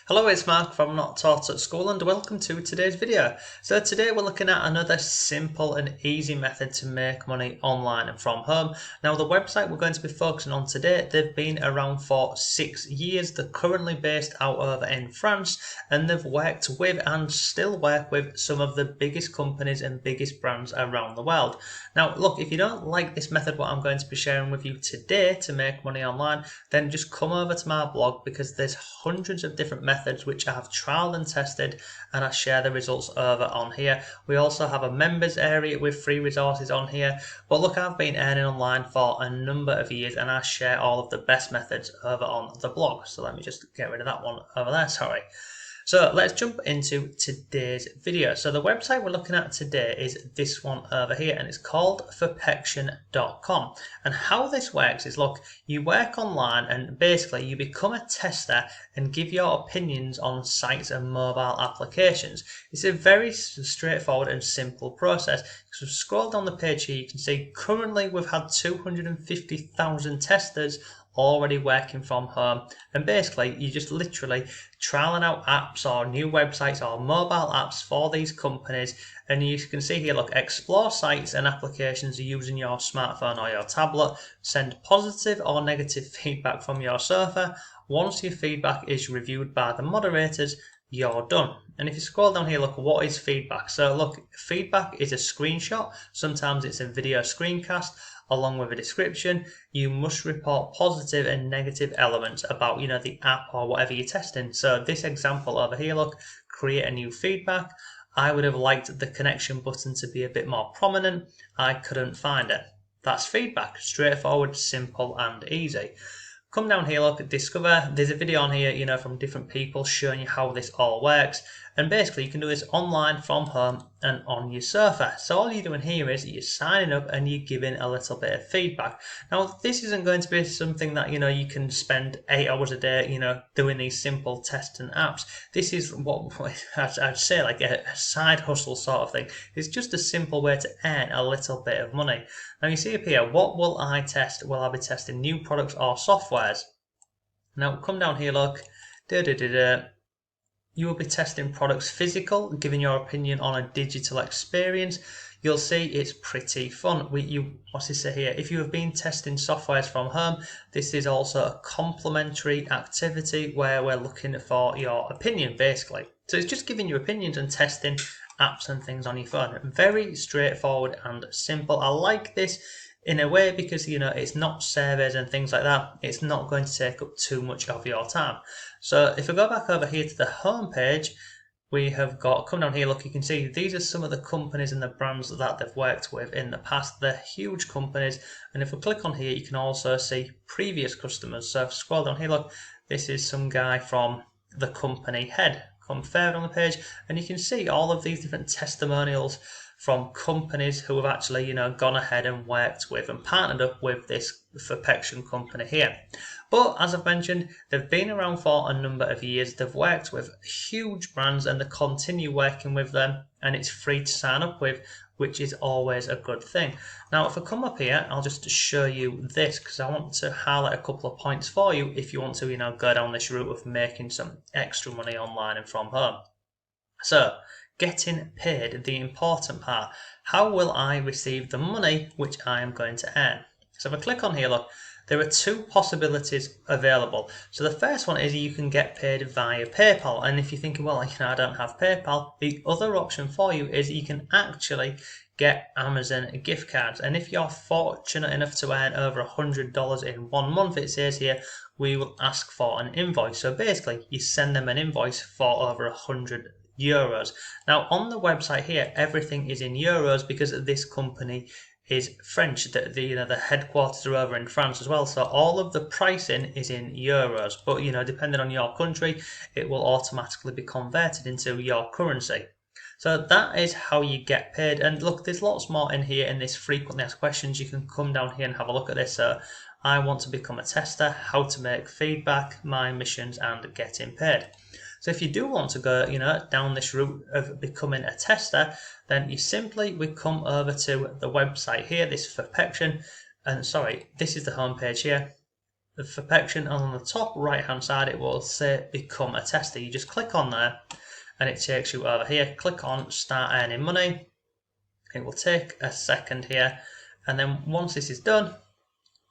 Hello, it's Mark from Not Taught at School and welcome to today's video. So today we're looking at another simple and easy method to make money online and from home. Now the website we're going to be focusing on today, they've been around for 6 years. They're currently based out over in France and they've worked with and still work with some of the biggest companies and biggest brands around the world. Now look, if you don't like this method what I'm going to be sharing with you today to make money online, then just come over to my blog because there's hundreds of different methods which I have trialed and tested and I share the results over on here. We also have a members area with free resources on here. But look, I've been earning online for a number of years and I share all of the best methods over on the blog. So let me just get rid of that one over there, sorry. So let's jump into today's video. So the website we're looking at today is this one over here and it's called freebies.com. And how this works is, look, you work online and basically you become a tester and give your opinions on sites and mobile applications. It's a very straightforward and simple process. So scroll down the page here, you can see currently we've had 250,000 testers already working from home, and basically you just literally trialing out apps or new websites or mobile apps for these companies, and you can see here, look, explore sites and applications using your smartphone or your tablet, send positive or negative feedback from your surfer. Once your feedback is reviewed by the moderators, you're done. And if you scroll down here, look, what is feedback? So look, feedback is a screenshot, sometimes it's a video screencast along with a description. You must report positive and negative elements about the app or whatever you're testing. So this example over here, look, create a new feedback. I would have liked the connection button to be a bit more prominent. I couldn't find it. That's feedback, straightforward, simple and easy. Come down here, look, discover. There's a video on here, from different people showing you how this all works. And basically you can do this online from home and on your surfer. So all you're doing here is you're signing up and you're giving a little bit of feedback. Now this isn't going to be something that you can spend 8 hours a day doing these simple testing apps. This is what I'd say like a side hustle sort of thing. It's just a simple way to earn a little bit of money. Now you see up here, what will I test? Will I be testing new products or softwares? Now come down here, look, you will be testing products physical, giving your opinion on a digital experience. You'll see it's pretty fun. What's it say here? If you have been testing softwares from home, this is also a complementary activity where we're looking for your opinion, basically. So it's just giving your opinions and testing apps and things on your phone. Very straightforward and simple. I like this in a way because it's not surveys and things like that. It's not going to take up too much of your time. So if we go back over here to the home page, we have got, come down here, look, you can see these are some of the companies and the brands that they've worked with in the past. They're huge companies, and if we click on here you can also see previous customers. So if we scroll down here, look, this is some guy from the company head. Come further on the page and you can see all of these different testimonials from companies who have actually gone ahead and worked with and partnered up with this Perfection company here. But as I've mentioned, they've been around for a number of years. They've worked with huge brands and they continue working with them, and it's free to sign up with, which is always a good thing. Now if I come up here, I'll just show you this because I want to highlight a couple of points for you if you want to go down this route of making some extra money online and from home. So getting paid, the important part. How will I receive the money which I am going to earn? So if I click on here, look, there are two possibilities available. So the first one is you can get paid via PayPal. And if you're thinking, well, I don't have PayPal, the other option for you is you can actually get Amazon gift cards. And if you're fortunate enough to earn over $100 in 1 month, it says here, we will ask for an invoice. So basically you send them an invoice for over €100. Now on the website here, everything is in euros because this company is French. The headquarters are over in France as well, so all of the pricing is in euros. But depending on your country, it will automatically be converted into your currency. So that is how you get paid. And look, there's lots more in here in this frequently asked questions. You can come down here and have a look at this. So I want to become a tester, how to make feedback, my missions, and getting paid. So if you do want to go, down this route of becoming a tester, then you simply would come over to the website here, this Perfection, and sorry, this is the home page here. the perfection, and on the top right hand side it will say become a tester. You just click on there and it takes you over here. Click on start earning money. It will take a second here, and then once this is done,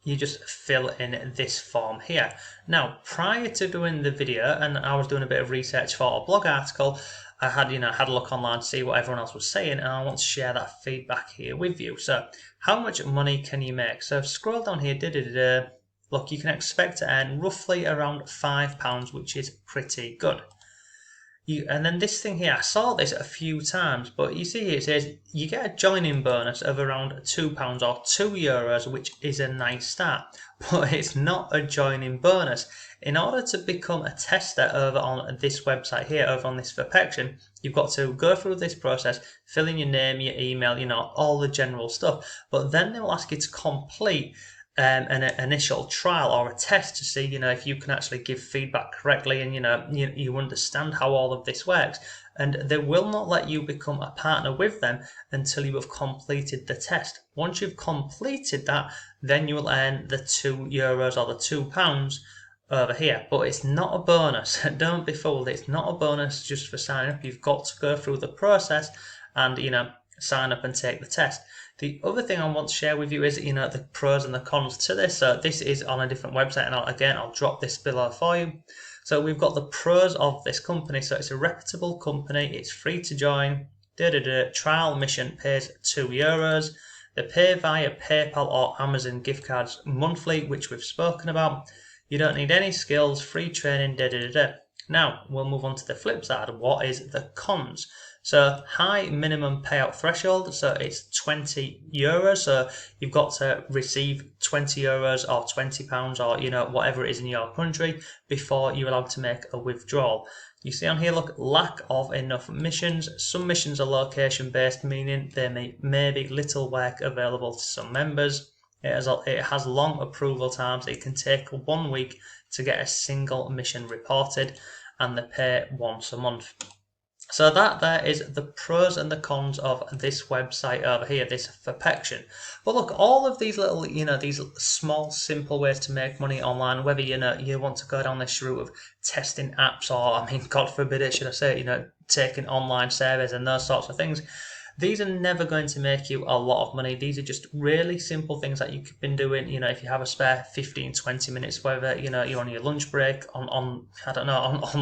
you just fill in this form here. Now, prior to doing the video, and I was doing a bit of research for a blog article, I had had a look online to see what everyone else was saying, and I want to share that feedback here with you. So, how much money can you make? So, scroll down here. Look, you can expect to earn roughly around £5, which is pretty good. And then this thing here, I saw this a few times, but you see here it says you get a joining bonus of around £2 or €2, which is a nice start, but it's not a joining bonus. In order to become a tester over on this website here, over on this Perfection, you've got to go through this process, fill in your name, your email, all the general stuff, but then they will ask you to complete an initial trial or a test to see, if you can actually give feedback correctly and you understand how all of this works. And they will not let you become a partner with them until you have completed the test. Once you've completed that, then you will earn the €2 or the £2 over here. But it's not a bonus. Don't be fooled. It's not a bonus just for signing up. You've got to go through the process and sign up and take the test. The other thing I want to share with you is, the pros and the cons to this. So this is on a different website, and I'll drop this below for you. So we've got the pros of this company. So it's a reputable company. It's free to join. Trial mission pays €2. They pay via PayPal or Amazon gift cards monthly, which we've spoken about. You don't need any skills, free training, Now, we'll move on to the flip side. What is the cons? So, high minimum payout threshold, so it's €20. So, you've got to receive €20 or £20 or, whatever it is in your country before you're allowed to make a withdrawal. You see on here, look, lack of enough missions. Some missions are location based, meaning there may be little work available to some members. It has long approval times. It can take 1 week to get a single mission reported, and they pay once a month. So that there is the pros and the cons of this website over here, this Perfection. But look, all of these little, these small, simple ways to make money online, whether, you want to go down this route of testing apps or, God forbid it, should I say, taking online surveys and those sorts of things, these are never going to make you a lot of money. These are just really simple things that you've been doing, if you have a spare 15, 20 minutes, whether, you're on your lunch break, on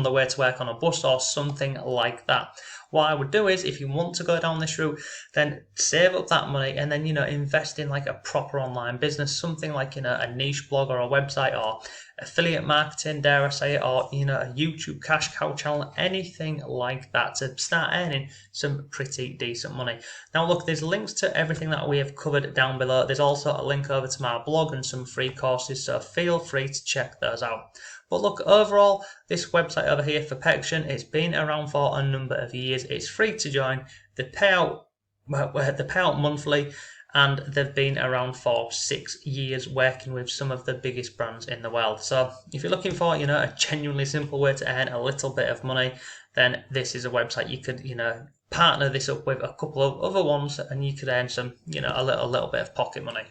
the way to work on a bus or something like that. What I would do is, if you want to go down this route, then save up that money and then, invest in like a proper online business, something like, a niche blog or a website or affiliate marketing, dare I say it, or, a YouTube cash cow channel, anything like that to start earning some pretty decent money. Now, look, there's links to everything that we have covered down below. There's also a link over to my blog and some free courses, so feel free to check those out. But look, overall, this website over here, Perfection, it's been around for a number of years. It's free to join. They pay out monthly, and they've been around for 6 years working with some of the biggest brands in the world. So if you're looking for, a genuinely simple way to earn a little bit of money, then this is a website you could, partner this up with a couple of other ones, and you could earn some, a little bit of pocket money.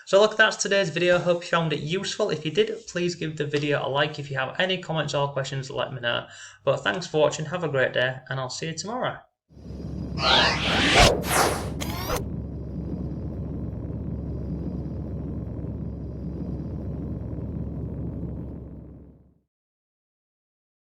So look, that's today's video. Hope you found it useful. If you did, please give the video a like. If you have any comments or questions, let me know. But thanks for watching. Have a great day, and I'll see you tomorrow.